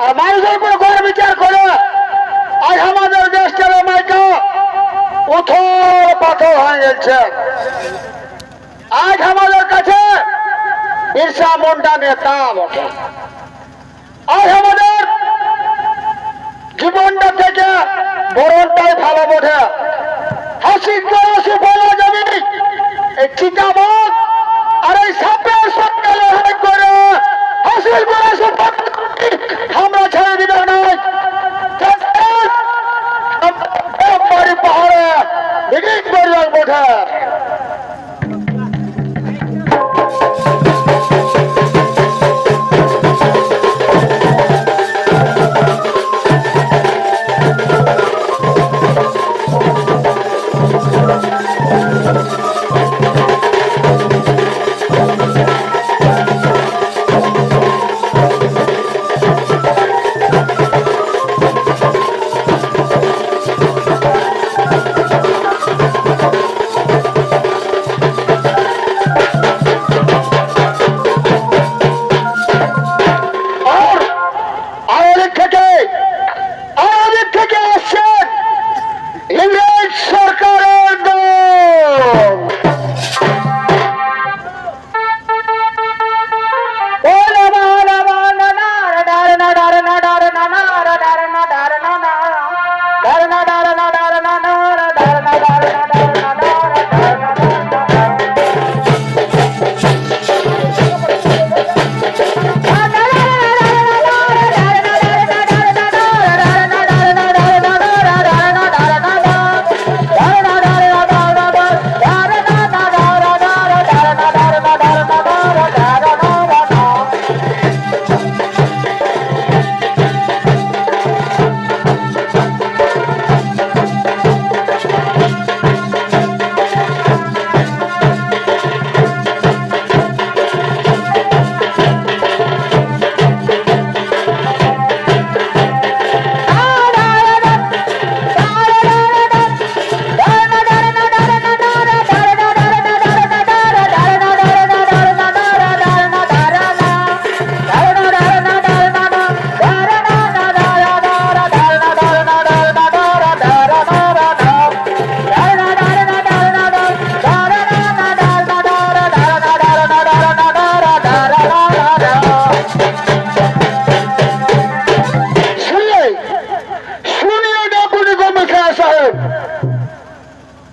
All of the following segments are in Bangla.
আর মানুষের উপর ঘর বিচার করে আজ আমাদের দেশটার মাইকা উথল পাথর হয়ে যাচ্ছে। আজ আমাদের কাছে বিরসা মুন্ডা নেতা বটে। আজ আমাদের জীবনটা থেকে বরণটাই ভালো বটে। হাসি করে বলা যাবে এই চিতাবাঘ আর এই সাপের সঙ্গে লড়াই করে হাসিল করে আমরা ছেড়ে দিবে নয়। পাহাড়ে বিক্রি করবার বটে।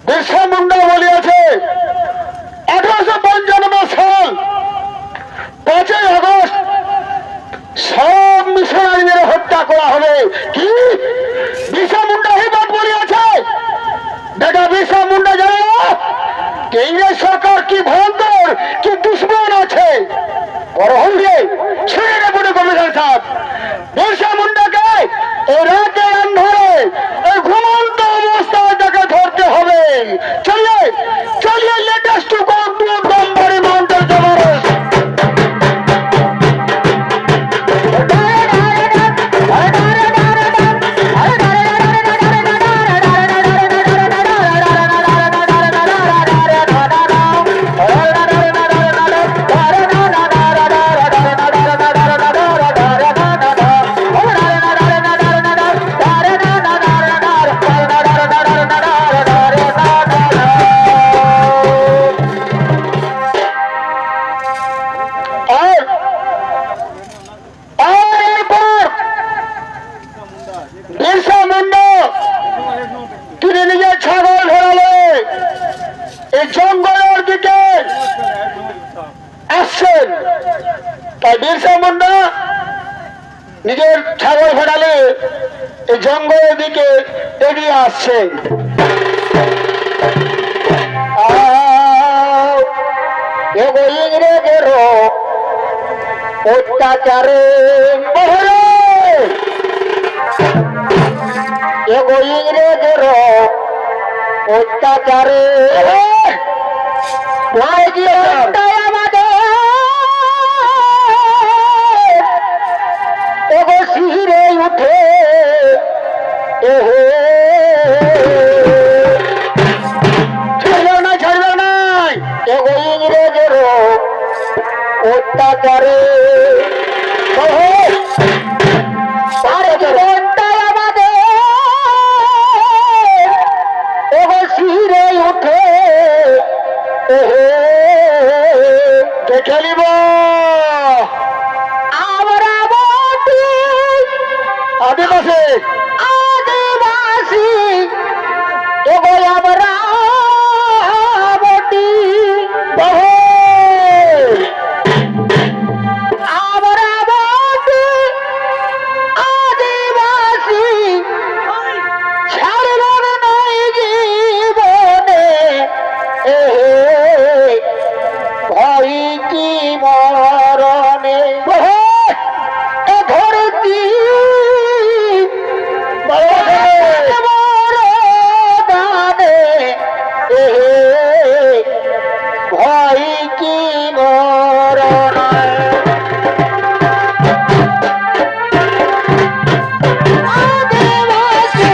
বিরসা মুন্ডা বলিয়াছে 1895 সাল 5ই আগস্ট সব মিশনারিদের হত্যা করা হবে। কি বিরসা মুন্ডা এই বাদ বলিয়াছে? বেটা বিরসা মুন্ডা জানো ইংরেজ সরকার কি ভয়ঙ্কর, কি দুশ্মন আছে। বড় হলে শুনে নেবো কমিশন সাহেব, বিরসা মুন্ডাকে এই রাতের আন্ধারে এই ঘুমন্ত অবস্থায় তাকে ধরতে হবে। চলিয়ে চলিয়ে লেটেস্ট টু গো টু গম্বারি মাউন্টেন এভারেস্ট। বিরসা মুন্ডা তিনি নিজের ছাগল ধরালে এই জঙ্গলের দিকে আসছেন। তাই বিরসা মুন্ডা নিজের ছাগল ফেরালে এই জঙ্গলের দিকে এগিয়ে আসছেন। ইংরেজের অত্যাচারে ইংরেজের অত্যাচারে আমাদের শিরে উঠে ছাড়বে না ছাড়বে না ইংরেজের অত্যাচারে দেখে নিব আদিবাসী আদিবাসী এগো আমরা বটি বাহু আমরা বটি আদিবাসী ছাড়ব নাই জীবনে ভয় কি মরণে এ ধরতি ভয় কি মরণে আদিবাসী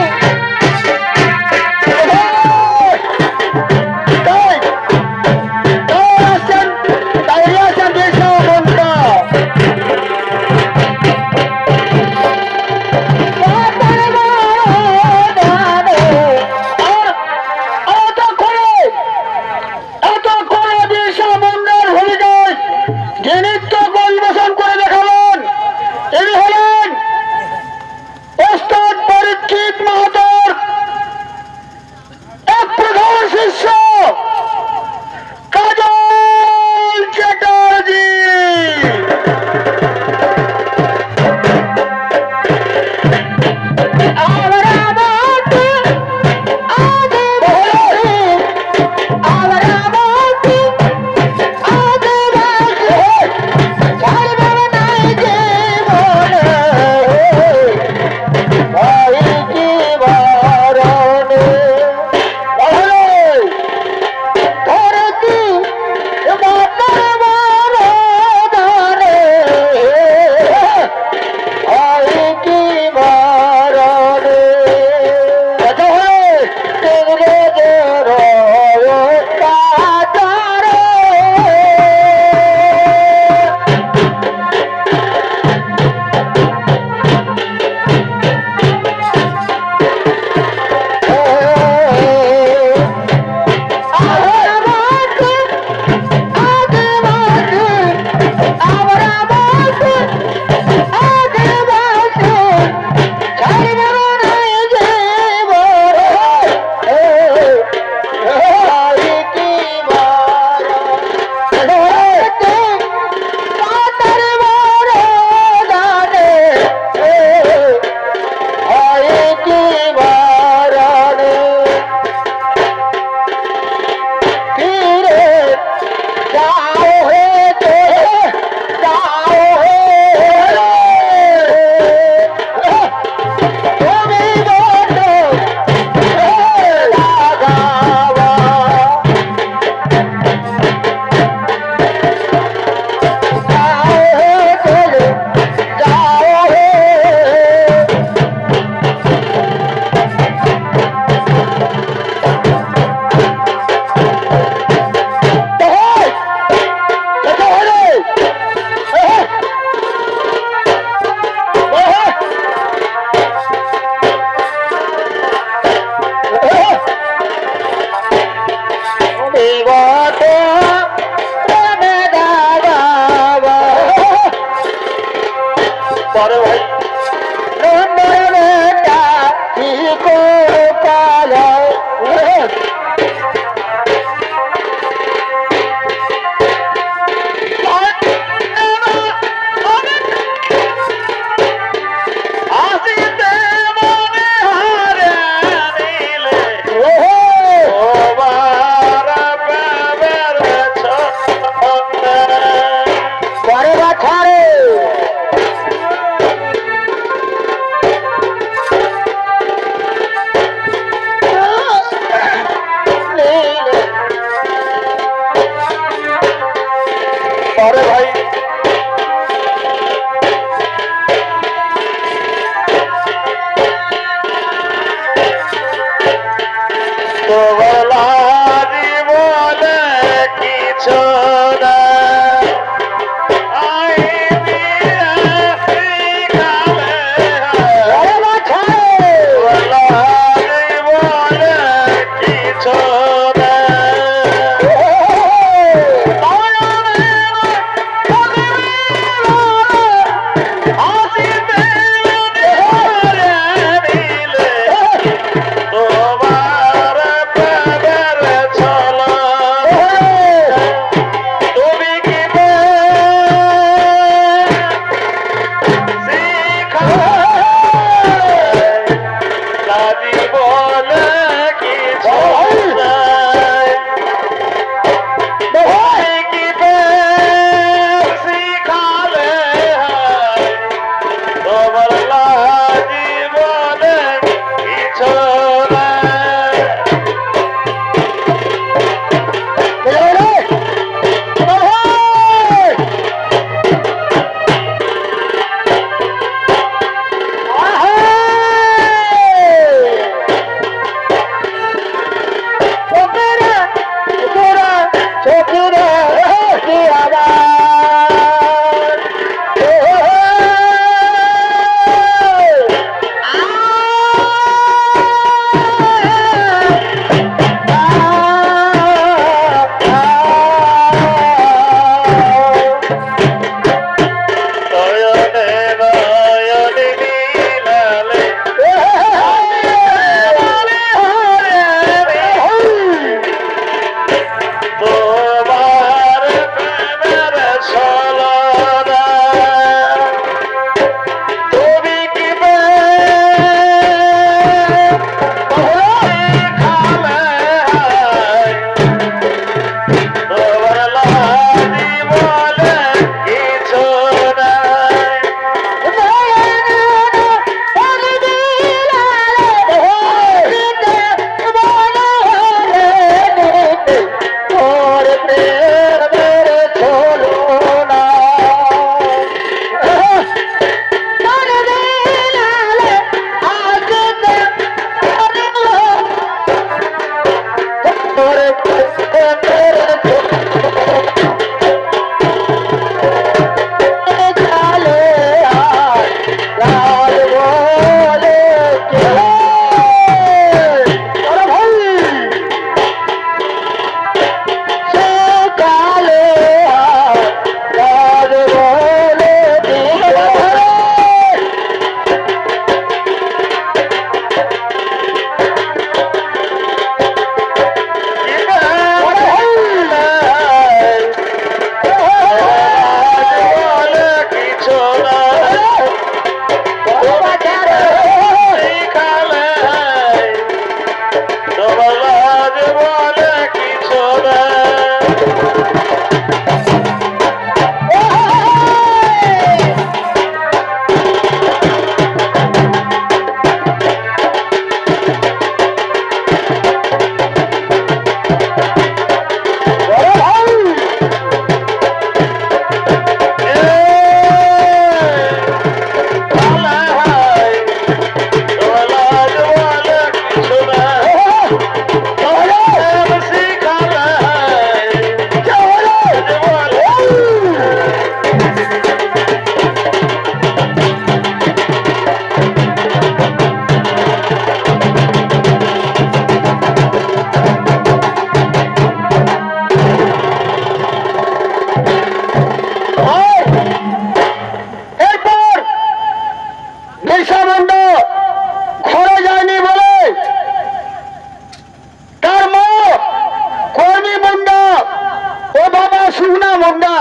মুন্ডা,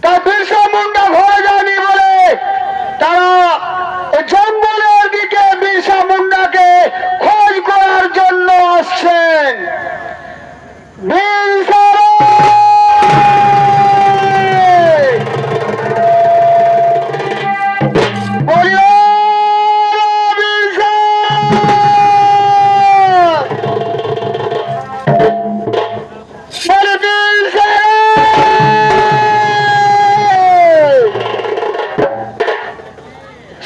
তা বিরসা মুন্ডা ঘরে যায়নি বলে তারা জঙ্গলের দিকে বিরসা মুন্ডাকে খোঁজ করার জন্য আসছেন। বিরসা বলিও বিরসা, বলে বিরসা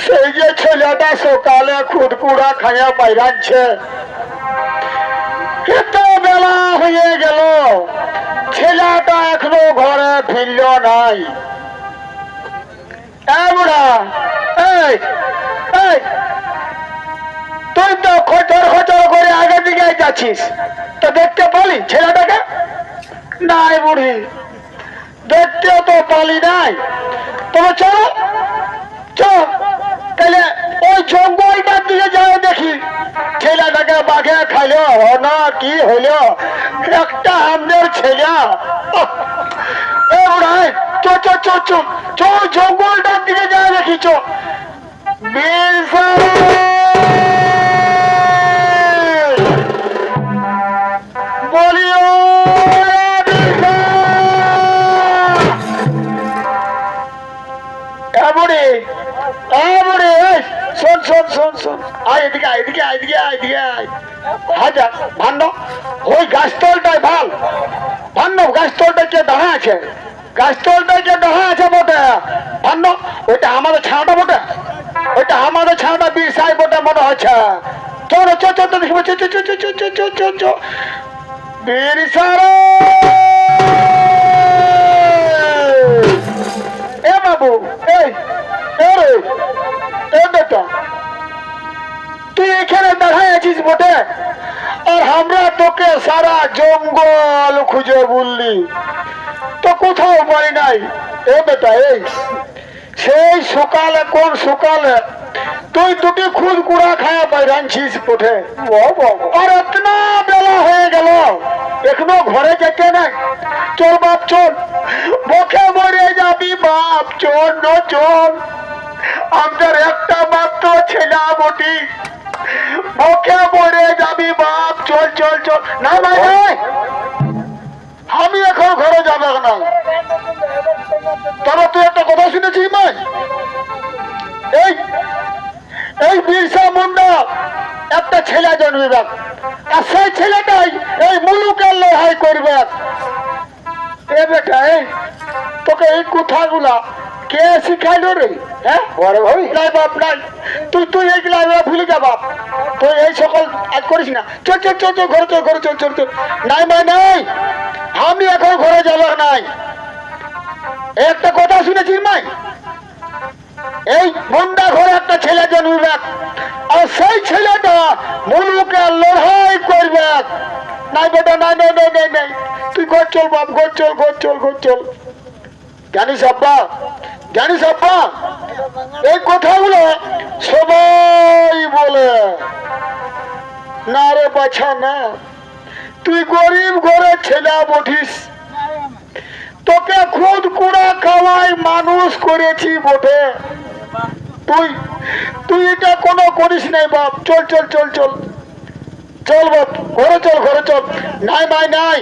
সেই যে ছেলেটা সকালে খুদকুড়া খাইয়া বাইরাচ্ছে, এত বেলা হয়ে গেল ছেলেটা এখনো ঘরে ফিরল নাই। বুড়া, এই এই তুই তো খচর খচর করে আগের দিকে যাচ্ছিস, তো দেখতে পালি ছেলেটাকে? নাই বুড়ি, দেখতেও তো পালি নাই। তবে চলো চল, তাহলে ওই জঙ্গলটার দিকে যাও, দেখি ছেলেটাকে বাঘে খাইল না কি হইল। একটা আমাদের ছেলে জঙ্গলটার দিকে যাও, দেখি চো। বলিও বুড়ি, বুড়ি, শোন শোন শোন শোন, আয় এদিকে আয়, এদিকে আয়, এদিকে আয়, এদিকে আয়। হাজা ভান্ন, ওই গাছতলটাই ভাল ভান্ন, গাছতলটা কে দাঁড়া আছে, গাছতলটা কে দাঁড়া আছে বটে ভান্ন। ওইটা আমাদের ছানাটা বটে, ওইটা আমাদের ছানাটা বিরসাই বটে মনে হচ্ছে। চলো চো চো, দেখবো চো চো চো চো চো চো চো চো চো বিরসার। এ বাবু, এই বেটা, তুই এখানে দাঁড়ায় আছিস বটে, আর আমরা তোকে সারা জঙ্গল খুঁজে বললি, তো কোথাও পারি নাই। এ বেটা, এই সেই সকালে, কোন সকালে তুই দুটি খুদ কুড়া খায়া বাইরানছিস বটে, আর এতনা বেলা হয়ে গেল এখনো ঘরে যেতে নাই। চল বাপ চল, মুখে মরে যাবি বাপ, চল ন চল। আমাদের একটা মাত্র ছেলে বটি, মুখে মরে যাবি বাপ, চল চল চল। না ভাই নাই, আমি এখন ঘরে যাবে না। তবে তুই একটা কথা শুনেছিস ভাই, এই বিরসা মুন্ডা একটা ছেলে জন্মিবে, আর সেই ছেলেটাই এই মুলুকের লড়াই করবে। এ বেটা, তোকে এই কথাগুলা কে শিখাইল রে? হ্যাঁ নাই বাপ নাই, তুই এইগুলা ভুলে যা বাপ, তুই এই সকল আজ করিস না। চল চল চল চল, ঘরে চল, ঘরে চল চল চল। নাই ভাই নাই, আমি এখন ঘরে যাবার নাই। একটা কথা শুনেছিস মাই, এই মুন্ডা ঘরে একটা ছেলে জন্মবে, আর সেই ছেলেটা মুলুকে লড়াই করবে। নাই বেটা, নাই নাই নাই নাই নাই, তুই ঘর চল বাপ, ঘর চল ঘর চল ঘর চল। জানিস আব্বা, জানিস আব্বা, এই কথাগুলো সবাই বলে না রে বাছা না, তুই গরিব ঘরের ছেলে বঠিস, তোকে খুদ কুড়া খাওয়াই মানুষ করেছি বটে, তুই এটা কোনো করিস নাই বাপ। চল চল চল চল চল বাপ, ঘরে চল ঘরে চল। নাই নাই নাই,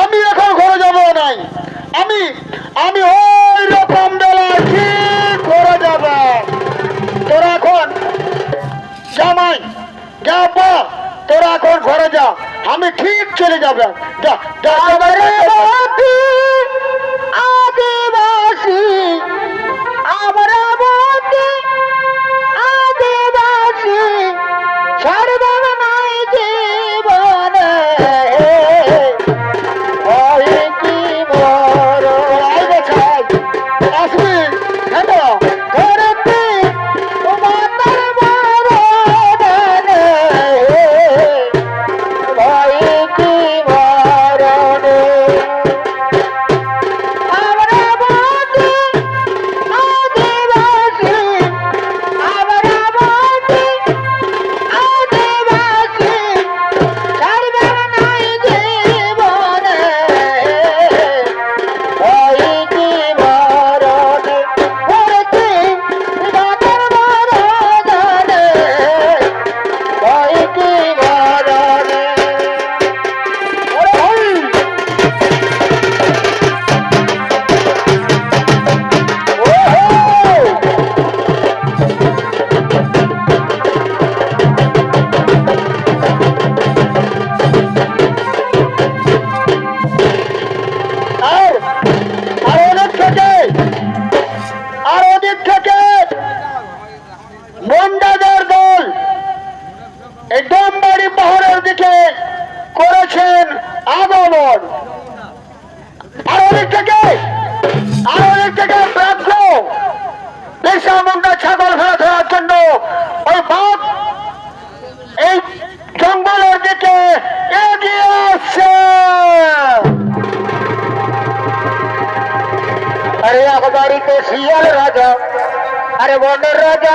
আমি এখন ঘরে যাব নাই, আমি আমি ওই রকম বেলা ঠিক ঘরে যাব। তোরা এখন জামাই যা বা, তোরা এখন ঘরে যা, আমি ঠিক চলে যাবে। যা যা আদিবাসী, আমরা আদিবাসী সর্বন নাই জীবনে, কি বড় আসবি ঘরেতে তোমার মরণে, ভয় কি মরণে, আমরা দিক থেকে ব্যাঘ্র বিরসা মুন্ডা ছাগল ভেড়া ধরার জন্য ওই বাঘ এই জঙ্গলের দিকে এগিয়ে আসছে। আরে এক বাড়িতে শিয়াল রাজা, আরে বনের রাজা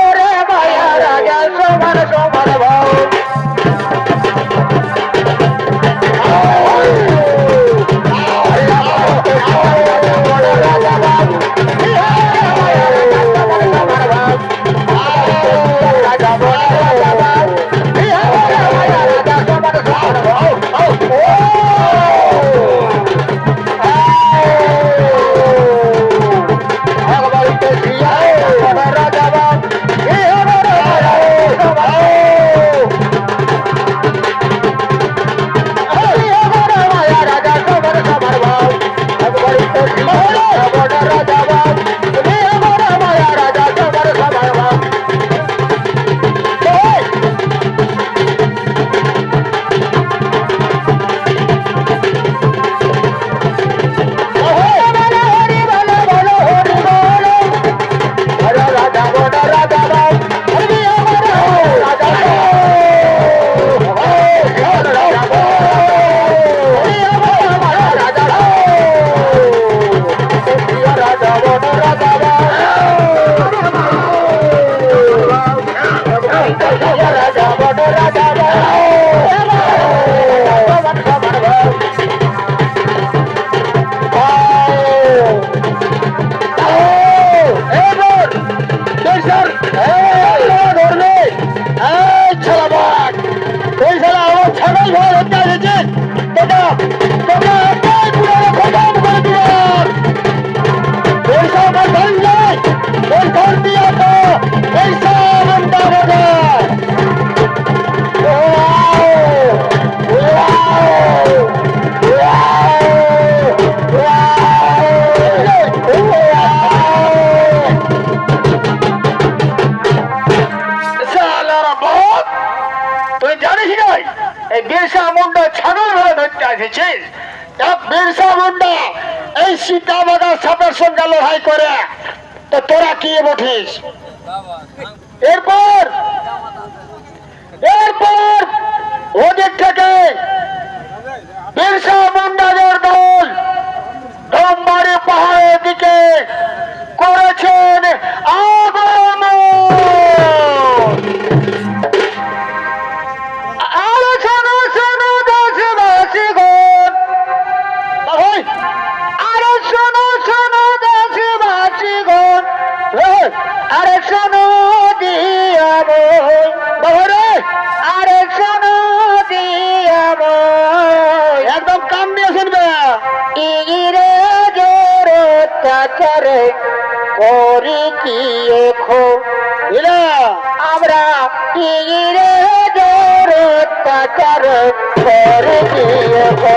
ওরে মায়া রাজা সমান সমান ভাও। বিরসা মুন্ডা ছাগল ভেড়া ধরতে এসেছিস? বিরসা মুন্ডা এই সীতা বাগা সাপের সঙ্গে লড়াই করে, তো তোরা কি বঠিস? এরপর ওদিক থেকে বিরসা মুন্ডাদের দল ডোমবাড়ি পাহাড়ের দিকে করেছেন আগমন। আরে শোনো দিয়াব, আরে শোনো দিয়াব, একদম কান দিয়ে শুনবে। ইগিরে জোর অত্যাচারে করি কি এখো, আমরা ইগিরে জোর অত্যাচারে করি কি এখো।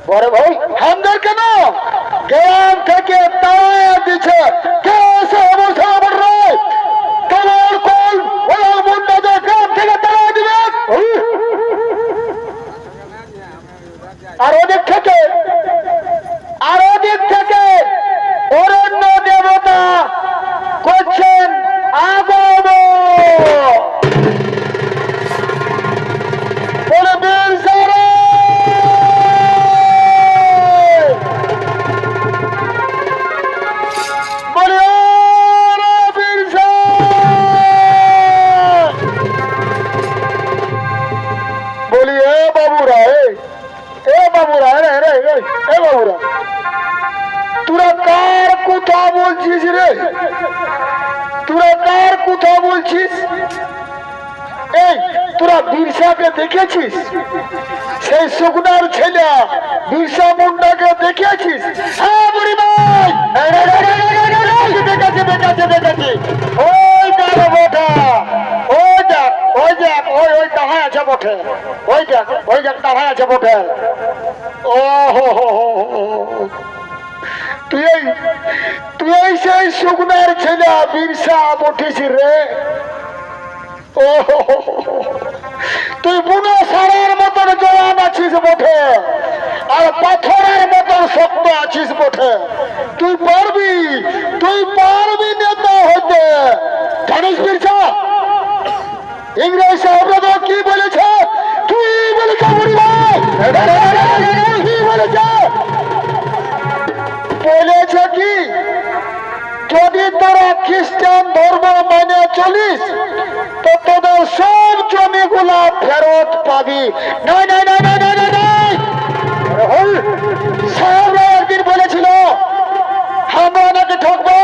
বড় ভাই আমাদের কেন গ্রাম থেকে তাড়া দিচ্ছে কে এসে অবস্থা বড় তোমার কোন ওই মুন্ডাদের গ্রাম থেকে তাড়া দিবে আর ওদিক থেকে অরণ্য দেবতা করছেন আগমন তোরা কার কথা বলছিস রে তোরা কার কথা বলছিস এই তোরা বিরসাকে দেখেছিস সেই শুকনার ছেলে বিরসা মুন্ডাকে দেখেছিস হ্যাঁ বুড়ি ভাই দেখেছি ওই দেখ বটে ওই দেখ ওই দাঁড়ায় আছে বটে ওই দেখ দাঁড়ায় আছে বটে ও তুই সেই শুকনার ছেলে বিরসা বটিস রে ও তুই বুনো সারের মতন জওয়ান আছিস বটে আর পাথরের মতন শক্ত আছিস বটে তুই পারবি নেতা হতে জানিস বিরসা ইংরেজ সাহেবরা কি বলেছে তুই বলেছ কি বলেছে কি যদি তোরা খ্রিস্টান ধর্ম মানে চলিস তো তোদের সব জমিগুলা ফেরত পাবি সাহেবরা একদিন বলেছিল আমরা নাকি ঠকবো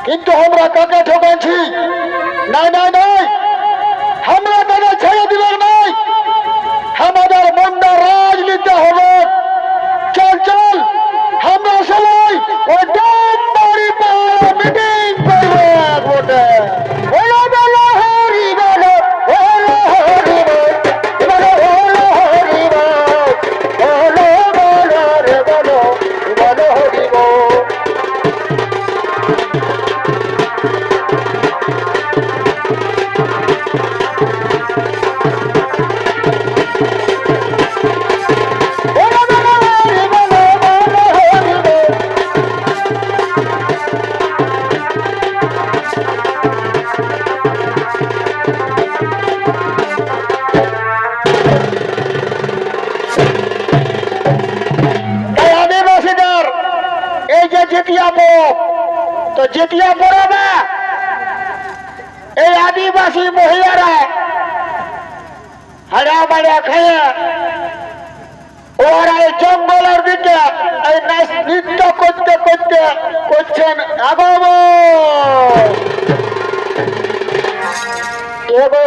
কিন্তু আমরা কাকে ঠকাচ্ছি নাই আমরা তাদের ছেড়ে দিল নাই আমাদের মনটা রাজনীতি হবে চল আমরা সবাই ওই বাড়ি মিটিং করবো বটে জিতিয়া পড়াবে এই আদিবাসী মহিলারা হাড়া বাড়া খেয়ে ওরা এই জঙ্গলের দিকে এই নৃত্য করতে করছেন আগমন এগো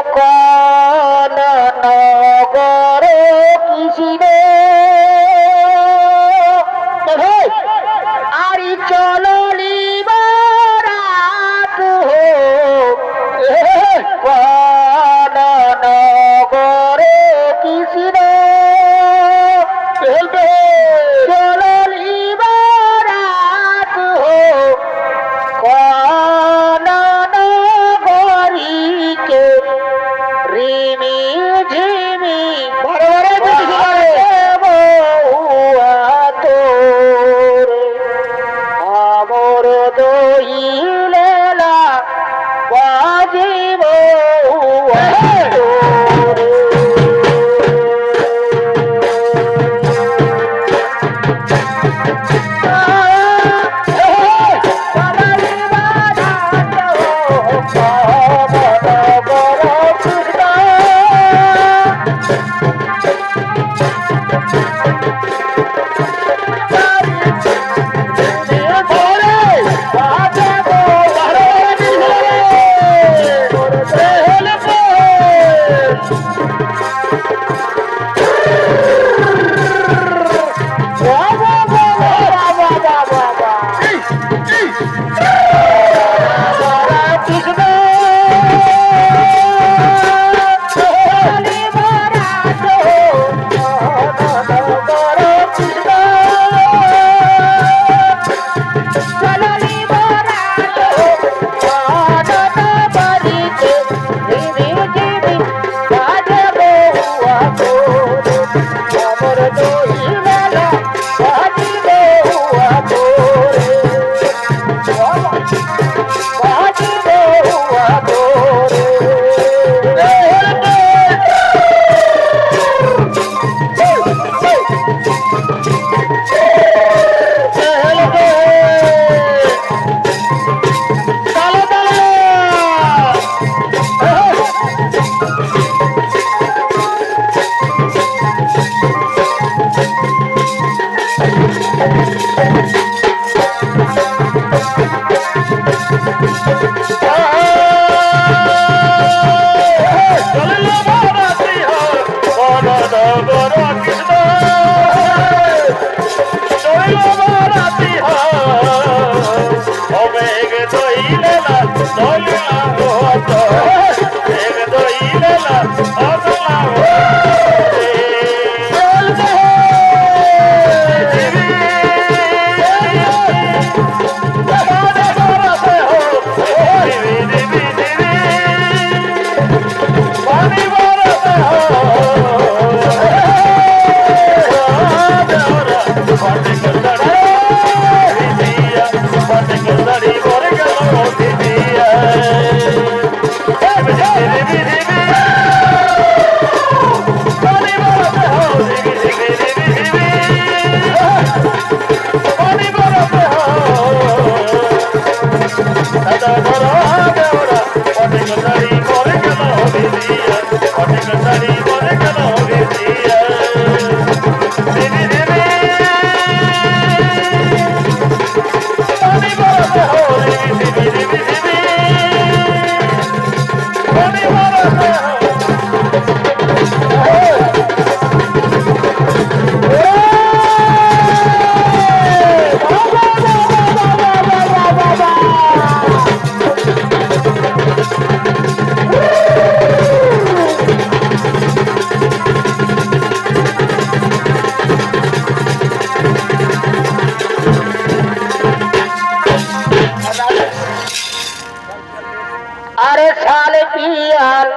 আরে শালে পিয়াল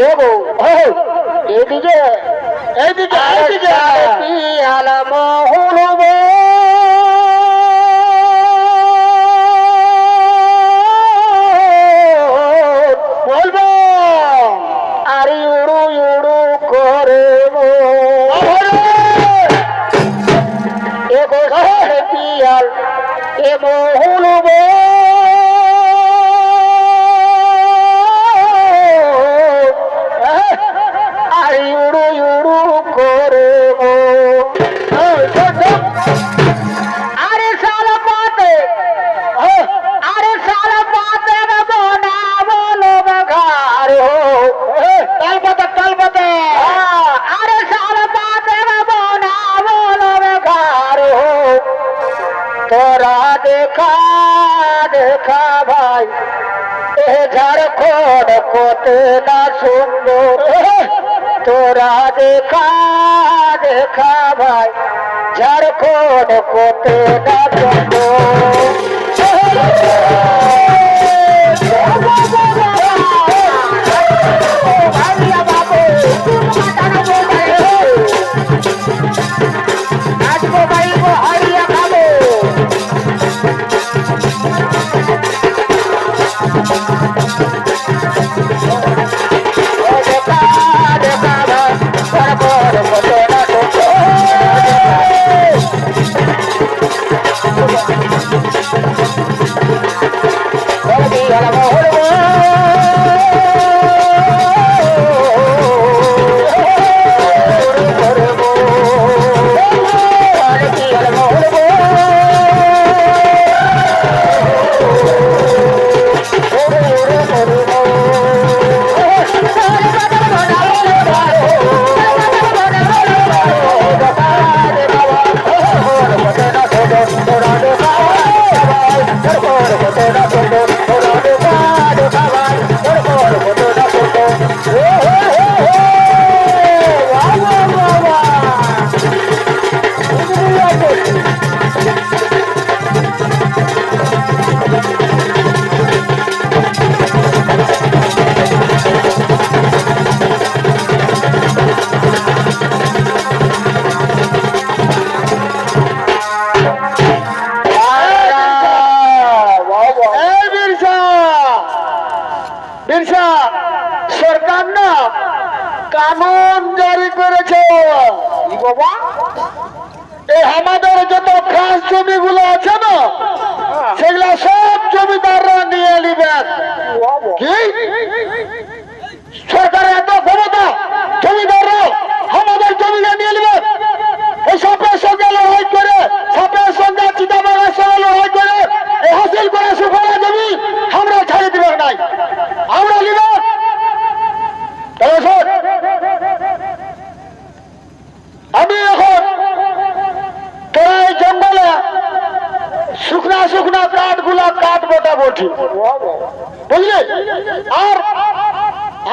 এগো এদিকে এইদিকে এইদিকে পিয়াল মহুল বলবো আর উড়ু উড়ু করে এগো শালে পিয়াল এ মহুল তোরা দেখা দেখা ভাই এ ঝাড়খণ্ড কত না সুন্দর তোরা দেখা দেখা ভাই ঝাড়খণ্ড কত না না কানুন জারি করেছে কি বাবা? এই আমাদের যত খাস জমিগুলো আছে না সেগুলা সব জমিদাররা নিয়ে নিবেন। কি সরকারের এত ক্ষমতা, জমিদাররা আমাদের জমিটা নিয়ে নেবেন। এই সাপের সঙ্গে লড়াই করে, সাপের সঙ্গে চিতাবাঘের সঙ্গে লড়াই করে এই হাসিল করে সুফলা জমি আমরা ছাড়িয়ে দিবেন নাই, আমরা নিবেন। তবে শোন, আমি এখন তোরা এই জঙ্গলে শুকনা শুকনা কাঠগুলা কাঠ মোটামুটি বুঝলি, আর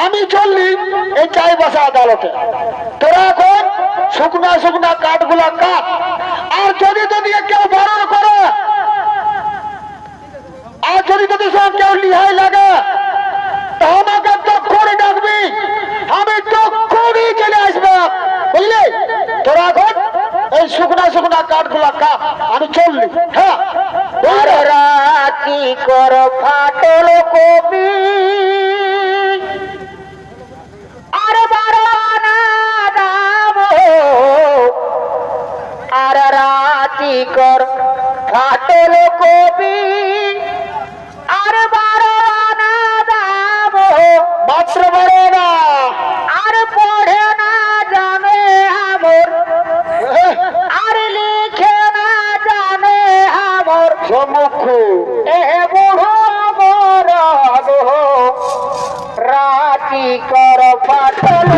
আমি চললি এই চাই বাসা আদালতে। তোরা এখন শুকনা শুকনা কাঠগুলা কাট, আর যদি কেউ বারণ করে, আর যদি কেউ লিহাই লাগে তা আমাকে তক্ষণই ডাকবি, আমি তক্ষণই চলে আসবো বুঝলি। তোরা এখন এই শুকনা শুকনা কাঠগুলা কাট, আমি চললি। হ্যাঁ, রাতি কর ফাটল কবি আর বারানা দাম, আর রাতি কর ফাটল কবি আর বারানা দাম, মাত্র বড় না আর পড়ে না জানে আমর, আর লিখে না জানে আমর সম্মুখ এ বুড়ো বরদ রাতি কর ফাটল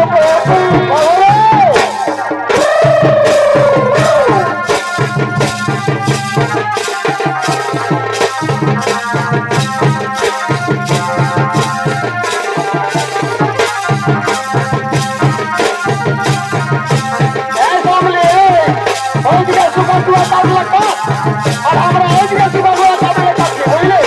আর আমরা এইদিকে সুপার কাটলে কাটছি বুঝলি।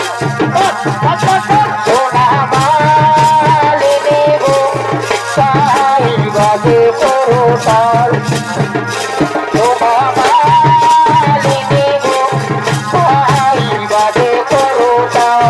বাজে করতাল বাজে করতাল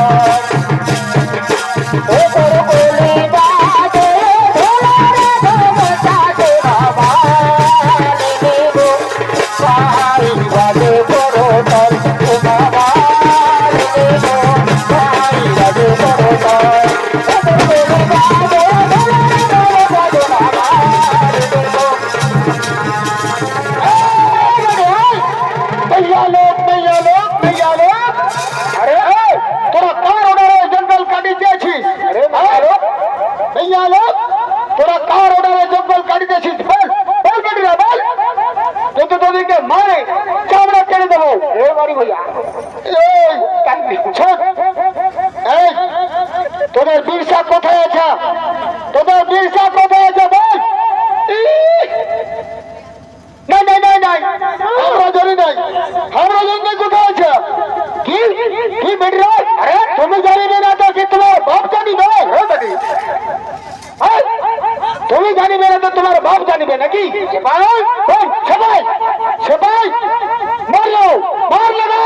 তোরা কার অর্ডারে জঙ্গল কাটিতেছিস? বল বল বেটিরা বল, কিন্তু তোদেরকে মারে চামড়া কেটে দেবো। এ বাড়ি ভাইয়া এই তোদের বিরসা কোথায় আছে? তোদের বিরসা কোথায় আছে বল। নাই নাই নাই নাই, আমরা জানি নাই, আমরা জানি কোথায় আছে। কি কি বেটিরা? আরে তুমি জানিবে না তো কি তোমার বাপ জানিবে? তুমি জানিবে না তো তোমার বাপ জানিবে নাকি? সবাই সবাই মারলো মারলো না।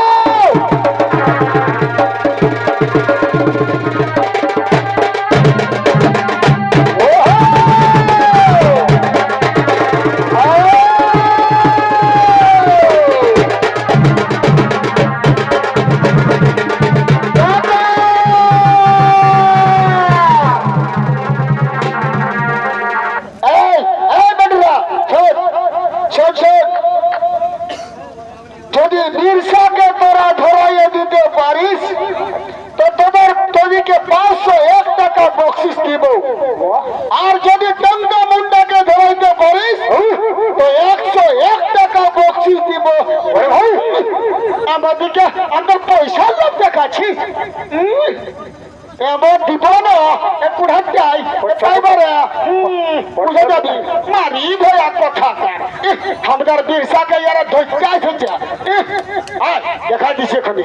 যদি বিরসাকে তোরা ধরাইয়ে দিতে পারিস তো তোদেরকে 501 টাকা বকশিস দিব, আর যদি টঙ্গা মুন্ডাকে ধরাইতে পারিস তো 101 টাকা বকশিস দিব। আমাদেরকে আমরা পয়সার লোভ দেখাচ্ছিস, এবার দিব না একটু হাত যাই বুঝে যাবি। মারি ভয়া কথা আমাদের বিরসাকে এরা ধৈর্য হচ্ছে দেখা দিছে এখানে।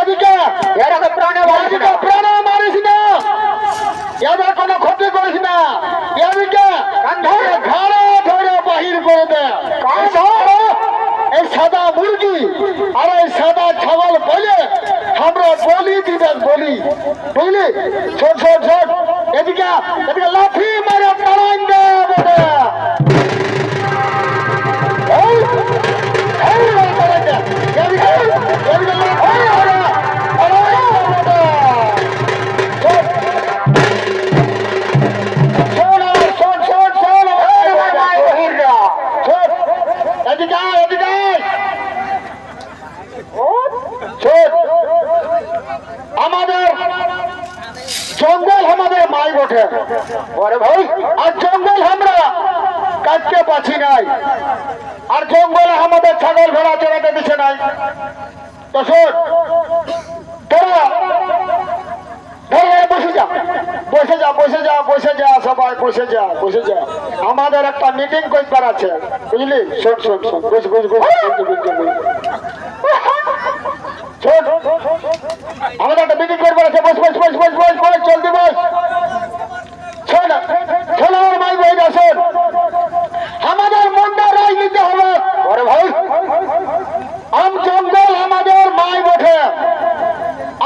এদিকে এরকম প্রাণে এদিকে প্রাণ মারিস না, এদের কোনো ক্ষতি করিস না। এদিকে ঘরে ধরে বাহির করে দে। এই সাদা মুরগি আর এই সাদা ছাগল বলে আমরা বলি দিবেন, বলি বুঝলি? ছোট ছোট ছোট এদিকে এদিকে লাফি মারে তাড়ান দে বটে। এই এই তাড়ান দে এদিকে এদিকে লাফি মারে তাড়ান দে বটে। শোন শোন শোন শোন শোন এদিকে এদিকে শোন, আমাদের জঙ্গল আমাদের মাই বটে ওরে ভাই, আর জঙ্গল আমরা কাটতে পাচ্ছি নাই, আর জঙ্গলে আমাদের ছাগল ঘোড়া চড়াতে দিচ্ছে নাই। তো শোন তোরা বসে যা বসে যা বসে যা বসে যা, সবাই বসে যা বসে যা, আমাদের একটা মিটিং করবার আছে বুঝলি? শোন শোন শোন বস বস বস শোন, আমাদের একটা মিটিং করবার আছে, বস বস বস বস বস বস জলদি বস। শোন শোন আমার মাই বই না, শোন আমাদের মনটা রাজনীতি হবে ওরে ভাই। আম জঙ্গল আমাদের মাই বটে,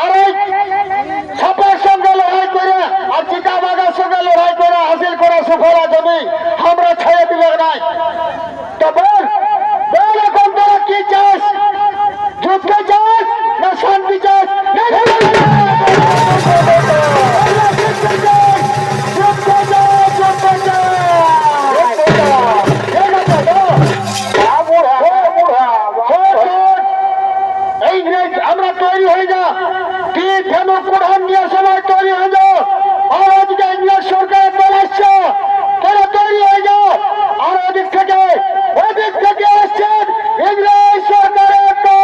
আর ওই সাপের সঙ্গে লড়াই করে আর চিতা বাঘের সঙ্গে লড়াই করে হাসিল করা সুফলা জমি আমরা ছেড়ে দিবে নাই। তো বল বল এখন তোরা কি চাস? যুদ্ধ চাস না শান্তি চাস? আমরা তৈরি হয়ে যা, তীর ধনুক কোরআন নিয়ে সবাই তৈরি হয়ে যাও। আর ওদিকে ইংরেজ সরকারের দল আসছে, তারা তৈরি হয়ে যাও। আর ওদিক থেকে আসছেন ইংরেজ সরকারের দল।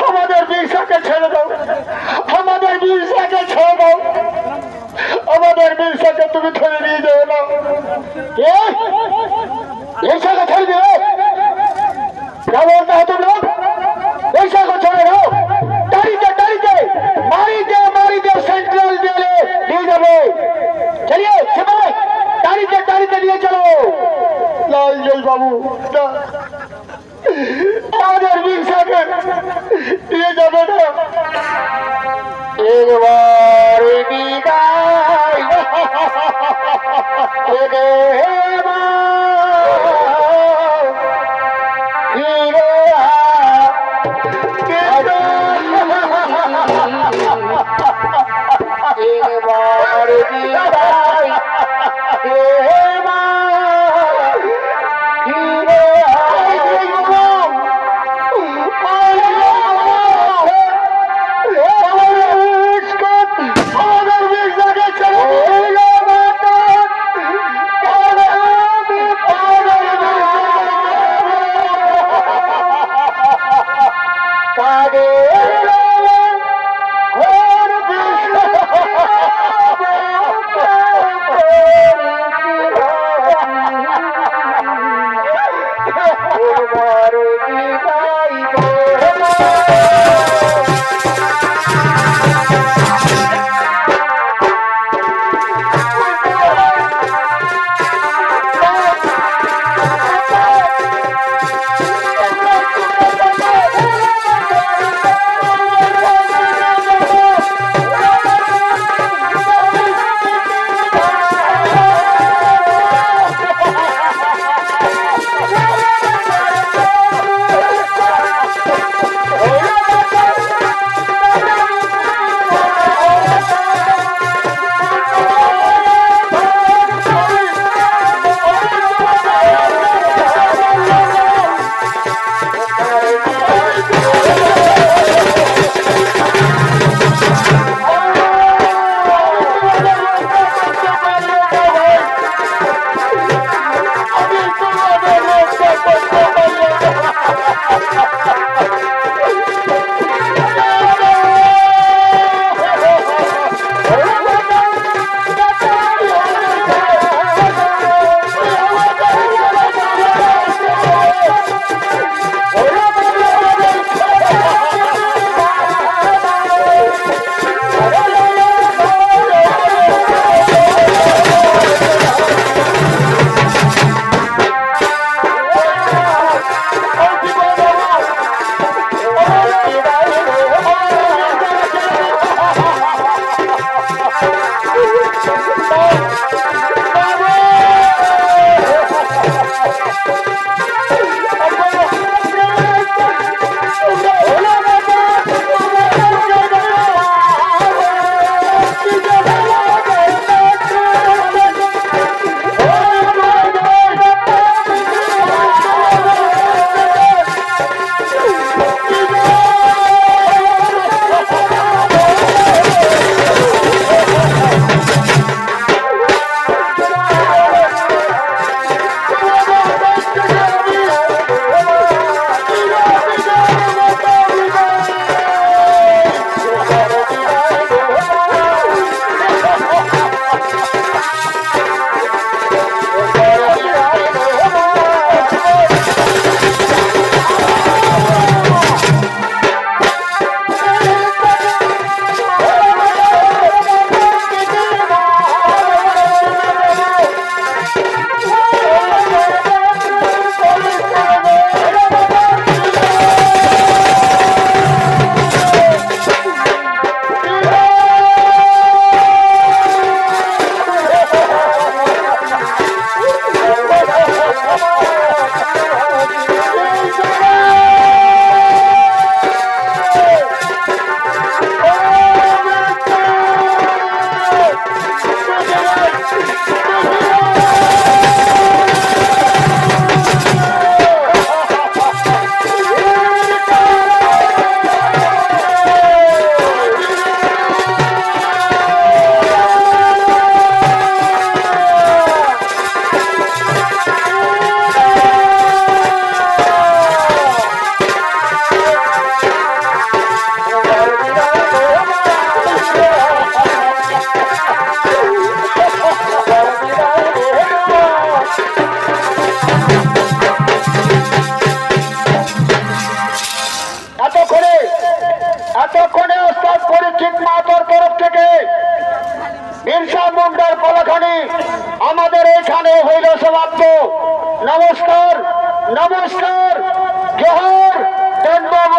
আমাদের বীরসাকে ছেড়ে দাও, আমাদের বীরসাকে ছেড়ে দাও, আমাদের বীরসাকে তুমি ধরে নিয়ে যাও না। বীরসাকে ছেড়ে দিও, বলতে হতো না, বীরসাকে ছেড়ে দাও। তারিখে মারিতে সেন্ট্রাল জেলে নিয়ে যাবো। চলিয়ে সবাই তারিখে নিয়ে চলো। লাল জয় বাবু আমাদের বীরসাকে নিয়ে যাবে না। একবার বিদায় একবার বিদায় তোমারে বিদায় বলো। এতক্ষণে ওস্তাদ পরীক্ষিত মাহাতোর তরফ থেকে বিরসা মুন্ডার কলাখানি আমাদের এখানে হইল সমাপ্ত। নমস্কার, নমস্কার, জোহার, ধন্যবাদ।